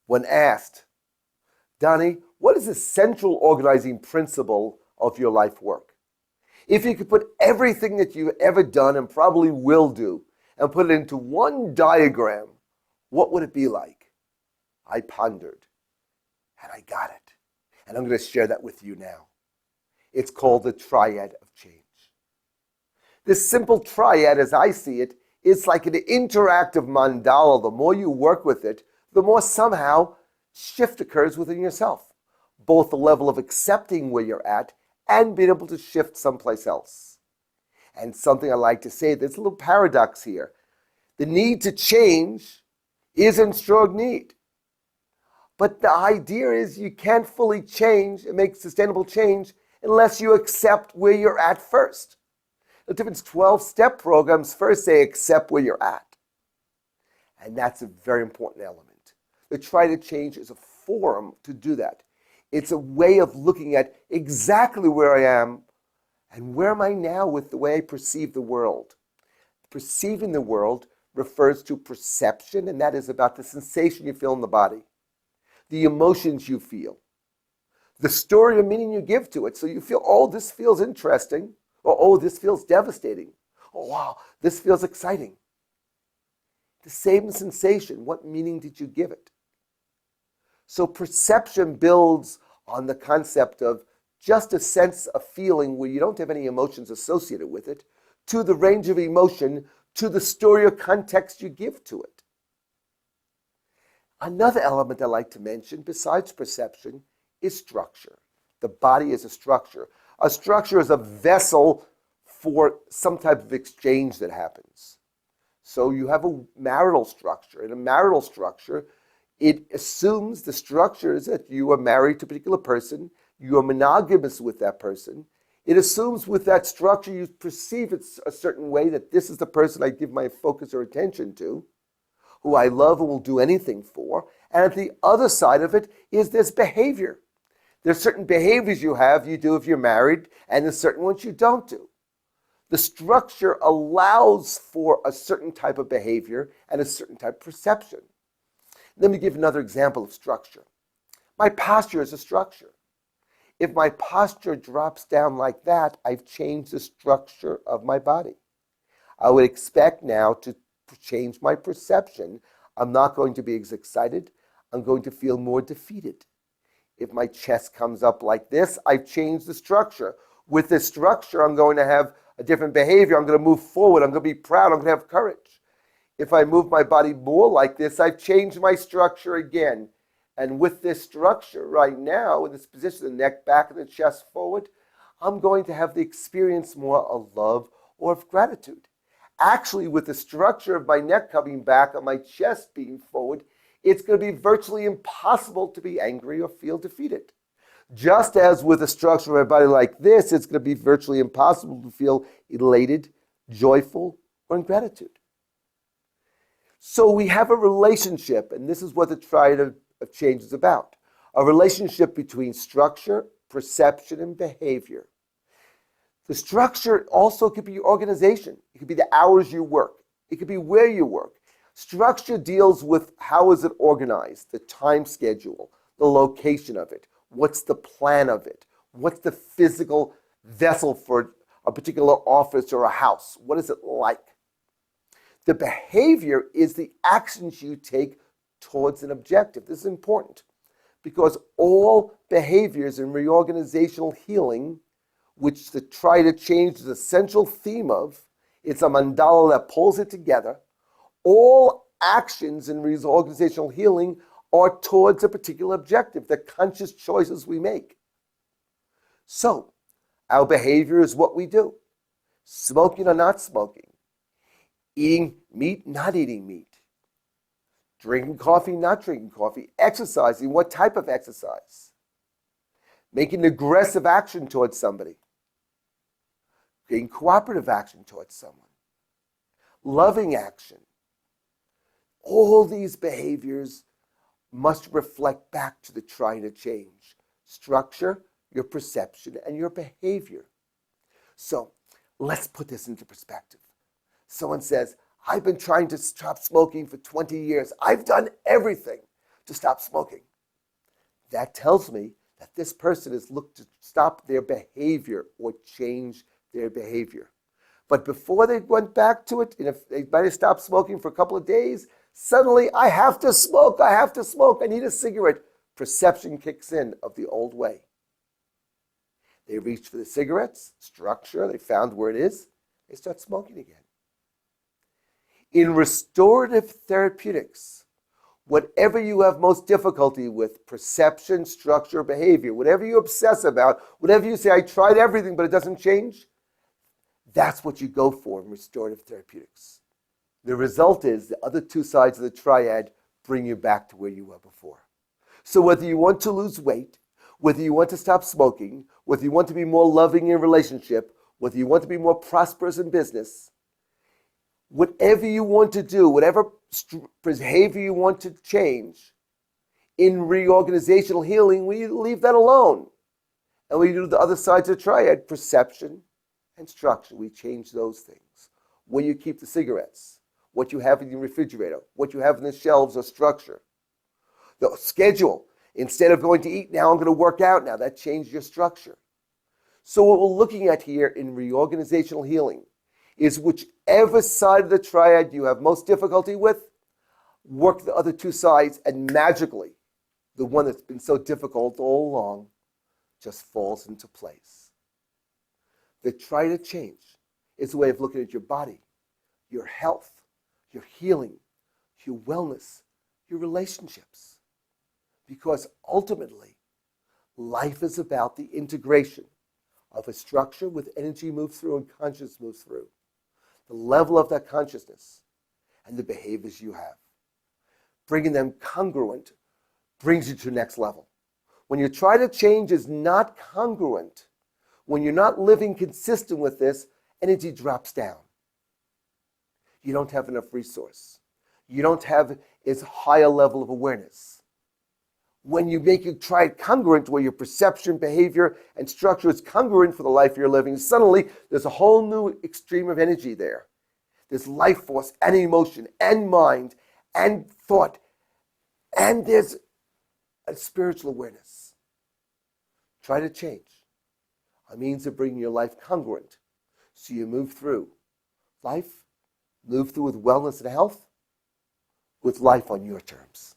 When asked, Donny, what is the central organizing principle of your life work? If you could put everything that you've ever done and probably will do and put it into one diagram, what would it be like? I pondered, and I got it. And I'm going to share that with you now. It's called the Triad of Change. This simple triad, as I see it, is like an interactive mandala. The more you work with it, the more somehow shift occurs within yourself. Both the level of accepting where you're at and being able to shift someplace else. And something I like to say, there's a little paradox here. The need to change is in strong need. But the idea is you can't fully change and make sustainable change unless you accept where you're at first. The different 12-step programs first say accept where you're at. And that's a very important element. The Triad of Change is a forum to do that. It's a way of looking at exactly where I am and where am I now with the way I perceive the world. Perceiving the world refers to perception, and that is about the sensation you feel in the body, the emotions you feel, the story or meaning you give to it. So you feel, oh, this feels interesting, or oh, this feels devastating. Oh, wow, this feels exciting. The same sensation, what meaning did you give it? So perception builds on the concept of just a sense of feeling where you don't have any emotions associated with it, to the range of emotion, to the story or context you give to it. Another element I like to mention, besides perception, is structure. The body is a structure. A structure is a vessel for some type of exchange that happens. So you have a marital structure. In a marital structure, it assumes the structure is that you are married to a particular person, you are monogamous with that person. It assumes with that structure you perceive it a certain way, that this is the person I give my focus or attention to, who I love and will do anything for. And at the other side of it is this behavior. There's certain behaviors you do if you're married, and there's certain ones you don't do. The structure allows for a certain type of behavior and a certain type of perception. Let me give another example of structure. My posture is a structure. If my posture drops down like that, I've changed the structure of my body. I would expect now to change my perception. I'm not going to be as excited. I'm going to feel more defeated. If my chest comes up like this, I've changed the structure. With this structure, I'm going to have a different behavior. I'm going to move forward. I'm going to be proud. I'm going to have courage. If I move my body more like this, I've changed my structure again. And with this structure right now, in this position, the neck back and the chest forward, I'm going to have the experience more of love or of gratitude. Actually, with the structure of my neck coming back and my chest being forward, it's going to be virtually impossible to be angry or feel defeated. Just as with a structure of my body like this, it's going to be virtually impossible to feel elated, joyful, or in gratitude. So we have a relationship, and this is what the Triad of Change is about. A relationship between structure, perception, and behavior. The structure also could be your organization. It could be the hours you work. It could be where you work. Structure deals with how is it organized, the time schedule, the location of it, what's the plan of it, what's the physical vessel for a particular office or a house, what is it like? The behavior is the actions you take towards an objective. This is important because all behaviors in reorganizational healing, which the Triad of Change is a central theme of, it's a mandala that pulls it together. All actions in reorganizational healing are towards a particular objective, the conscious choices we make. So, our behavior is what we do. Smoking or not smoking. Eating meat, not eating meat. Drinking coffee, not drinking coffee. Exercising, what type of exercise? Making aggressive action towards somebody. Taking cooperative action towards someone. Loving action. All these behaviors must reflect back to the Triad of Change. Structure, your perception, and your behavior. So, let's put this into perspective. Someone says, I've been trying to stop smoking for 20 years. I've done everything. to stop smoking. That tells me that this person has looked to stop their behavior or change their behavior. But before they went back to it, and if they might have stopped smoking for a couple of days, suddenly, I have to smoke, I need a cigarette. Perception kicks in of the old way. They reach for the cigarettes, structure, they found where it is, they start smoking again. In restorative therapeutics, whatever you have most difficulty with, perception, structure, behavior, whatever you obsess about, whatever you say, I tried everything, but it doesn't change, that's what you go for in restorative therapeutics. The result is the other two sides of the triad bring you back to where you were before. So whether you want to lose weight, whether you want to stop smoking, whether you want to be more loving in a relationship, whether you want to be more prosperous in business, whatever you want to do, whatever behavior you want to change, in reorganizational healing, we leave that alone. And we do the other sides of the triad, perception and structure. We change those things. Where you keep the cigarettes, what you have in your refrigerator, what you have in the shelves or structure. The schedule. Instead of going to eat now, I'm going to work out now. That changed your structure. So what we're looking at here in reorganizational healing is whichever side of the triad you have most difficulty with, work the other two sides, and magically, the one that's been so difficult all along just falls into place. The Triad of Change is a way of looking at your body, your health, your healing, your wellness, your relationships. Because ultimately, life is about the integration of a structure with energy moves through and consciousness moves through. The level of that consciousness and the behaviors you have. Bringing them congruent brings you to the next level. When your Triad of Change is not congruent, when you're not living consistent with this, energy drops down. You don't have enough resource. You don't have as high a level of awareness. When you make your triad congruent, where your perception, behavior, and structure is congruent for the life you're living, suddenly there's a whole new extreme of energy there. There's life force and emotion and mind and thought. And there's a spiritual awareness. Try to change. A means of bringing your life congruent. So you move through life, move through with wellness and health, with life on your terms.